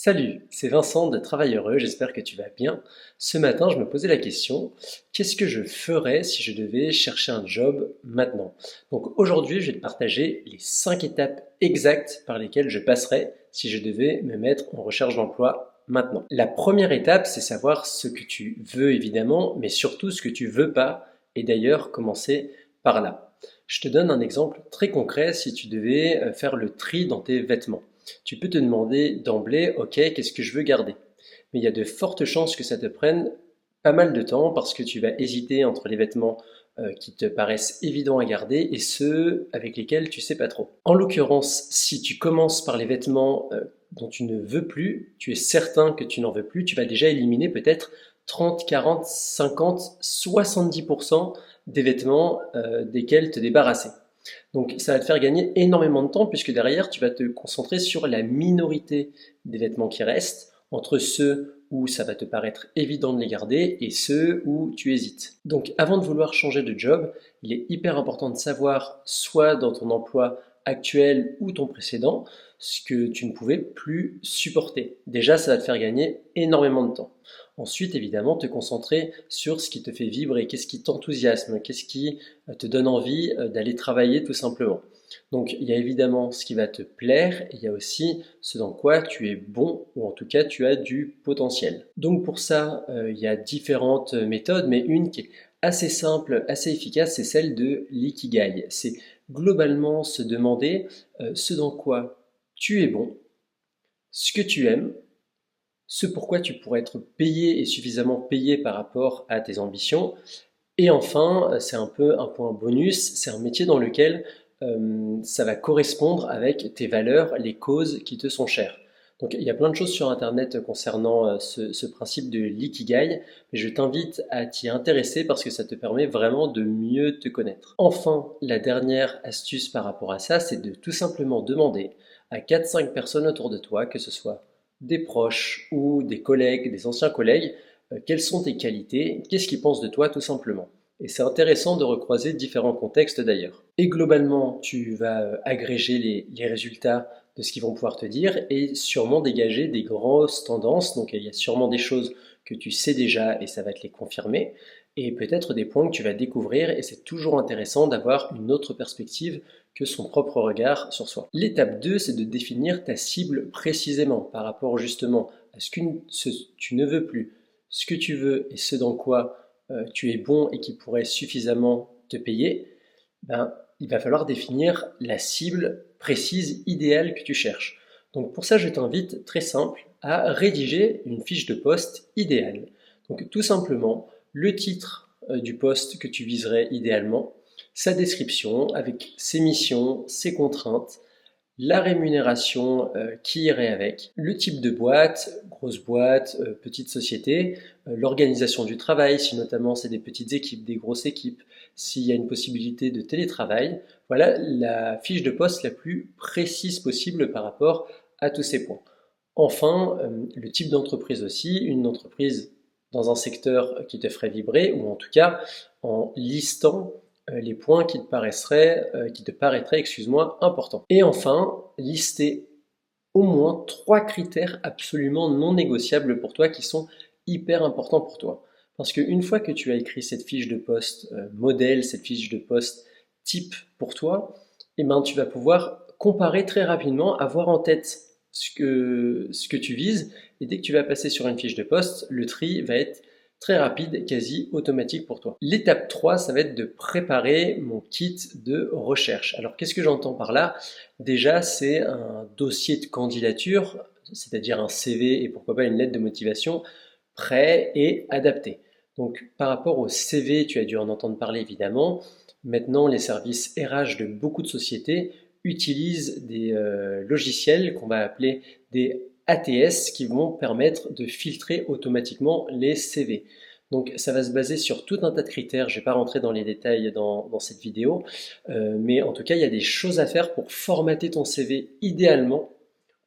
Salut, c'est Vincent de Travail Heureux, j'espère que tu vas bien. Ce matin, je me posais la question, qu'est-ce que je ferais si je devais chercher un job maintenant? Donc aujourd'hui, je vais te partager les 5 étapes exactes par lesquelles je passerais si je devais me mettre en recherche d'emploi maintenant. La première étape, c'est savoir ce que tu veux évidemment, mais surtout ce que tu veux pas, et d'ailleurs commencer par là. Je te donne un exemple très concret si tu devais faire le tri dans tes vêtements. Tu peux te demander d'emblée, ok, qu'est-ce que je veux garder? Mais il y a de fortes chances que ça te prenne pas mal de temps parce que tu vas hésiter entre les vêtements qui te paraissent évidents à garder et ceux avec lesquels tu sais pas trop. En l'occurrence, si tu commences par les vêtements dont tu ne veux plus, tu es certain que tu n'en veux plus, tu vas déjà éliminer peut-être 30, 40, 50, 70% des vêtements desquels te débarrasser. Donc ça va te faire gagner énormément de temps puisque derrière tu vas te concentrer sur la minorité des vêtements qui restent, entre ceux où ça va te paraître évident de les garder et ceux où tu hésites. Donc avant de vouloir changer de job, il est hyper important de savoir, soit dans ton emploi actuel ou ton précédent, ce que tu ne pouvais plus supporter. Déjà, ça va te faire gagner énormément de temps. Ensuite, évidemment, te concentrer sur ce qui te fait vibrer, qu'est-ce qui t'enthousiasme, qu'est-ce qui te donne envie d'aller travailler tout simplement. Donc il y a évidemment ce qui va te plaire, et il y a aussi ce dans quoi tu es bon, ou en tout cas tu as du potentiel. Donc pour ça, il y a différentes méthodes, mais une qui est assez simple, assez efficace, c'est celle de l'ikigai. C'est globalement se demander ce dans quoi tu es bon, ce que tu aimes, ce pourquoi tu pourrais être payé et suffisamment payé par rapport à tes ambitions. Et enfin, c'est un peu un point bonus, c'est un métier dans lequel ça va correspondre avec tes valeurs, les causes qui te sont chères. Donc il y a plein de choses sur Internet concernant ce principe de l'ikigai, mais je t'invite à t'y intéresser parce que ça te permet vraiment de mieux te connaître. Enfin, la dernière astuce par rapport à ça, c'est de tout simplement demander à 4-5 personnes autour de toi, que ce soit des proches ou des collègues, des anciens collègues, quelles sont tes qualités, qu'est-ce qu'ils pensent de toi tout simplement. Et c'est intéressant de recroiser différents contextes d'ailleurs. Et globalement, tu vas agréger les résultats de ce qu'ils vont pouvoir te dire et sûrement dégager des grosses tendances. Donc il y a sûrement des choses que tu sais déjà et ça va te les confirmer. Et peut-être des points que tu vas découvrir et c'est toujours intéressant d'avoir une autre perspective que son propre regard sur soi. L'étape 2, c'est de définir ta cible précisément par rapport justement à ce que tu ne veux plus, ce que tu veux et ce dans quoi tu es bon et qui pourrait suffisamment te payer, ben, il va falloir définir la cible précise, idéale que tu cherches. Donc pour ça, je t'invite très simple à rédiger une fiche de poste idéale. Donc tout simplement, le titre du poste que tu viserais idéalement, sa description avec ses missions, ses contraintes, la rémunération qui irait avec, le type de boîte, grosse boîte, petite société, l'organisation du travail, si notamment c'est des petites équipes, des grosses équipes, s'il y a une possibilité de télétravail. Voilà la fiche de poste la plus précise possible par rapport à tous ces points. Enfin, le type d'entreprise aussi, une entreprise dans un secteur qui te ferait vibrer, ou en tout cas en listant les points qui te paraîtraient, excuse-moi, importants. Et enfin, lister au moins 3 critères absolument non négociables pour toi qui sont hyper importants pour toi. Parce qu'une fois que tu as écrit cette fiche de poste modèle, cette fiche de poste type pour toi, eh ben, tu vas pouvoir comparer très rapidement, avoir en tête ce que tu vises, et dès que tu vas passer sur une fiche de poste, le tri va être très rapide, quasi automatique pour toi. L'étape 3, ça va être de préparer mon kit de recherche. Alors qu'est-ce que j'entends par là? Déjà, c'est un dossier de candidature, c'est-à-dire un CV et pourquoi pas une lettre de motivation prêt et adapté. Donc par rapport au CV, tu as dû en entendre parler évidemment. Maintenant, les services RH de beaucoup de sociétés utilisent des logiciels qu'on va appeler des ATS qui vont permettre de filtrer automatiquement les CV. Donc ça va se baser sur tout un tas de critères, je ne vais pas rentrer dans les détails dans cette vidéo, mais en tout cas il y a des choses à faire pour formater ton CV idéalement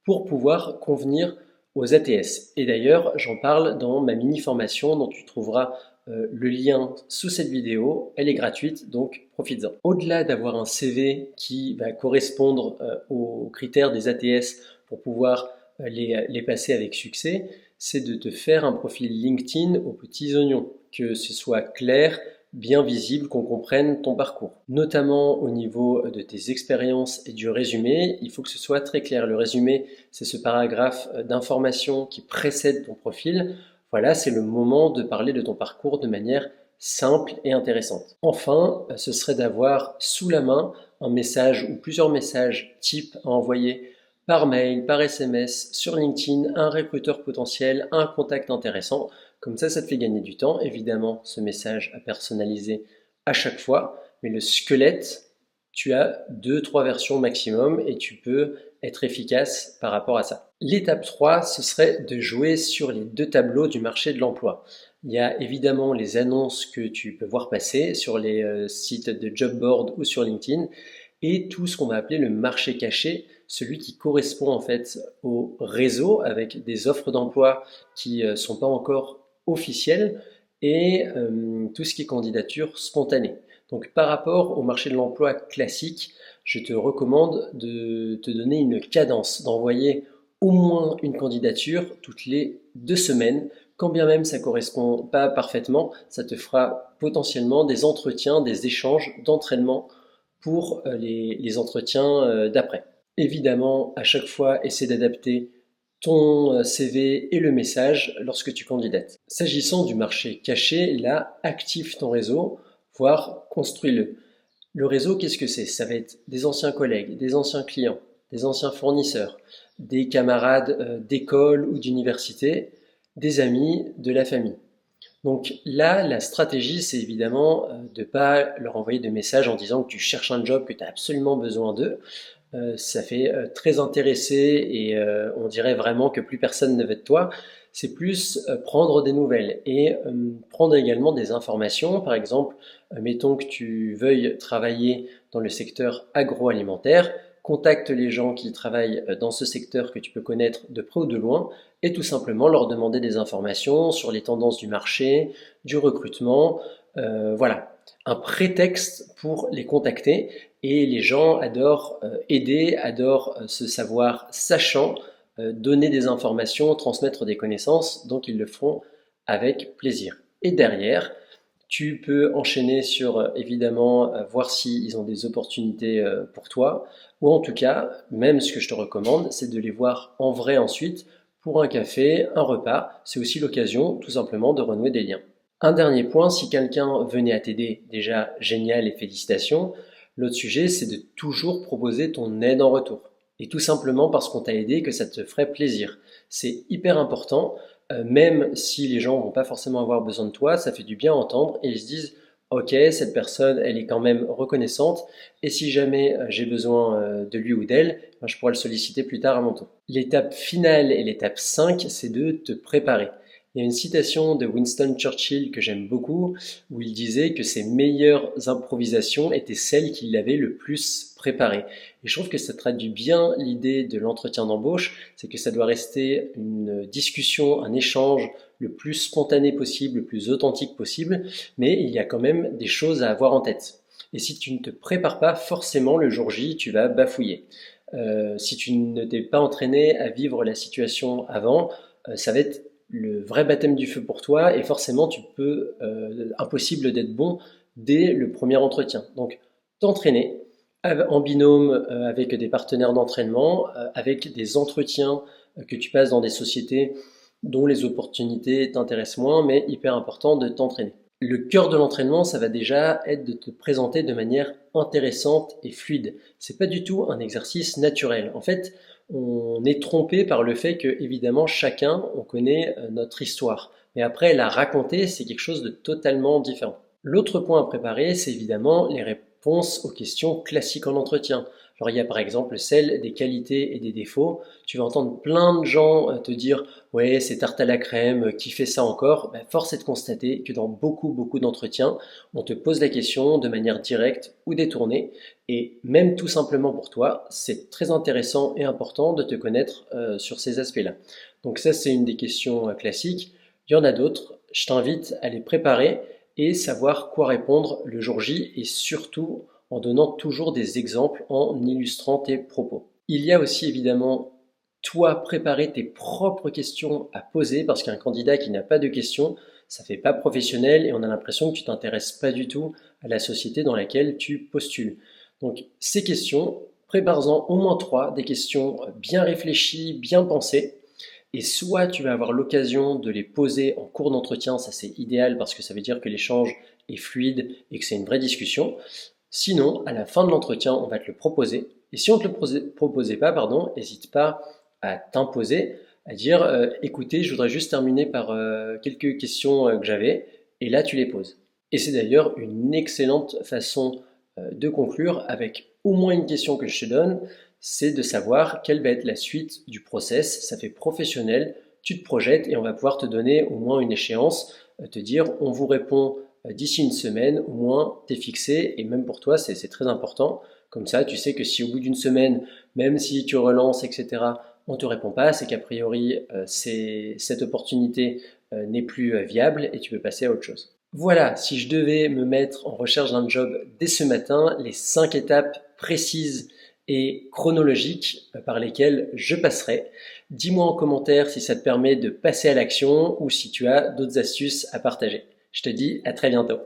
pour pouvoir convenir aux ATS. Et d'ailleurs j'en parle dans ma mini formation dont tu trouveras le lien sous cette vidéo, elle est gratuite, donc profites-en. Au-delà d'avoir un CV qui va correspondre aux critères des ATS pour pouvoir les passer avec succès, c'est de te faire un profil LinkedIn aux petits oignons, que ce soit clair, bien visible, qu'on comprenne ton parcours. Notamment au niveau de tes expériences et du résumé, il faut que ce soit très clair. Le résumé, c'est ce paragraphe d'information qui précède ton profil. Voilà, c'est le moment de parler de ton parcours de manière simple et intéressante. Enfin, ce serait d'avoir sous la main un message ou plusieurs messages types à envoyer par mail, par SMS, sur LinkedIn, un recruteur potentiel, un contact intéressant. Comme ça te fait gagner du temps. Évidemment, ce message à personnaliser à chaque fois, mais le squelette, tu as 2-3 versions maximum et tu peux être efficace par rapport à ça. L'étape 3, ce serait de jouer sur les deux tableaux du marché de l'emploi. Il y a évidemment les annonces que tu peux voir passer sur les sites de job board ou sur LinkedIn et tout ce qu'on va appeler le marché caché, celui qui correspond en fait au réseau avec des offres d'emploi qui ne sont pas encore officielles et tout ce qui est candidature spontanée. Donc par rapport au marché de l'emploi classique, je te recommande de te donner une cadence, d'envoyer au moins une candidature toutes les 2 semaines. Quand bien même ça ne correspond pas parfaitement, ça te fera potentiellement des entretiens, des échanges d'entraînement pour les entretiens d'après. Évidemment, à chaque fois, essaie d'adapter ton CV et le message lorsque tu candidates. S'agissant du marché caché, là, active ton réseau, voire construis-le. Le réseau, qu'est-ce que c'est? Ça va être des anciens collègues, des anciens clients, des anciens fournisseurs, des camarades d'école ou d'université, des amis, de la famille. Donc là, la stratégie, c'est évidemment de ne pas leur envoyer de messages en disant que tu cherches un job, que tu as absolument besoin d'eux. Ça fait très intéressé et on dirait vraiment que plus personne ne veut de toi. C'est plus prendre des nouvelles et prendre également des informations. Par exemple, mettons que tu veuilles travailler dans le secteur agroalimentaire, contacte les gens qui travaillent dans ce secteur que tu peux connaître de près ou de loin et tout simplement leur demander des informations sur les tendances du marché, du recrutement. Voilà, un prétexte pour les contacter et les gens adorent aider, adorent se savoir sachant, donner des informations, transmettre des connaissances, donc ils le feront avec plaisir. Et derrière, tu peux enchaîner sur évidemment voir s'ils ont des opportunités pour toi, ou en tout cas, même ce que je te recommande, c'est de les voir en vrai ensuite pour un café, un repas. C'est aussi l'occasion tout simplement de renouer des liens. Un dernier point, si quelqu'un venait à t'aider, déjà génial et félicitations. L'autre sujet, c'est de toujours proposer ton aide en retour. Et tout simplement parce qu'on t'a aidé que ça te ferait plaisir. C'est hyper important, même si les gens vont pas forcément avoir besoin de toi, ça fait du bien à entendre et ils se disent ok, cette personne, elle est quand même reconnaissante et si jamais j'ai besoin de lui ou d'elle, ben, je pourrai le solliciter plus tard à mon tour. L'étape finale et l'étape 5, c'est de te préparer. Il y a une citation de Winston Churchill que j'aime beaucoup, où il disait que ses meilleures improvisations étaient celles qu'il avait le plus préparées. Et je trouve que ça traduit bien l'idée de l'entretien d'embauche, c'est que ça doit rester une discussion, un échange le plus spontané possible, le plus authentique possible, mais il y a quand même des choses à avoir en tête. Et si tu ne te prépares pas, forcément le jour J, tu vas bafouiller. Si tu ne t'es pas entraîné à vivre la situation avant, ça va être le vrai baptême du feu pour toi et forcément tu peux impossible d'être bon dès le premier entretien. Donc t'entraîner en binôme avec des partenaires d'entraînement, avec des entretiens que tu passes dans des sociétés dont les opportunités t'intéressent moins, mais hyper important de t'entraîner. Le cœur de l'entraînement, ça va déjà être de te présenter de manière intéressante et fluide. C'est pas du tout un exercice naturel. En fait, on est trompé par le fait que, évidemment, chacun, on connaît notre histoire. Mais après, la raconter, c'est quelque chose de totalement différent. L'autre point à préparer, c'est évidemment les réponses aux questions classiques en entretien. Alors, il y a par exemple celle des qualités et des défauts. Tu vas entendre plein de gens te dire ouais, c'est tarte à la crème, qui fait ça encore? Ben, force est de constater que dans beaucoup d'entretiens, on te pose la question de manière directe ou détournée. Et même tout simplement pour toi, c'est très intéressant et important de te connaître sur ces aspects-là. Donc ça, c'est une des questions classiques. Il y en a d'autres. Je t'invite à les préparer et savoir quoi répondre le jour J et surtout en donnant toujours des exemples en illustrant tes propos. Il y a aussi évidemment toi préparer tes propres questions à poser parce qu'un candidat qui n'a pas de questions, ça fait pas professionnel et on a l'impression que tu t'intéresses pas du tout à la société dans laquelle tu postules. Donc ces questions, prépare-en au moins trois, des questions bien réfléchies, bien pensées. Et soit tu vas avoir l'occasion de les poser en cours d'entretien, ça c'est idéal parce que ça veut dire que l'échange est fluide et que c'est une vraie discussion. Sinon, à la fin de l'entretien, on va te le proposer. Et si on ne te le proposait pas, pardon, n'hésite pas à t'imposer, à dire écoutez, je voudrais juste terminer par quelques questions que j'avais, et là tu les poses. Et c'est d'ailleurs une excellente façon de conclure avec au moins une question que je te donne, c'est de savoir quelle va être la suite du process. Ça fait professionnel, tu te projettes et on va pouvoir te donner au moins une échéance, te dire on vous répond d'ici une semaine, au moins t'es fixé et même pour toi c'est très important. Comme ça, tu sais que si au bout d'une semaine, même si tu relances, etc., on ne te répond pas, c'est qu'a priori cette opportunité n'est plus viable et tu peux passer à autre chose. Voilà, si je devais me mettre en recherche d'un job dès ce matin, les 5 étapes précises et chronologiques par lesquelles je passerai. Dis-moi en commentaire si ça te permet de passer à l'action ou si tu as d'autres astuces à partager. Je te dis à très bientôt.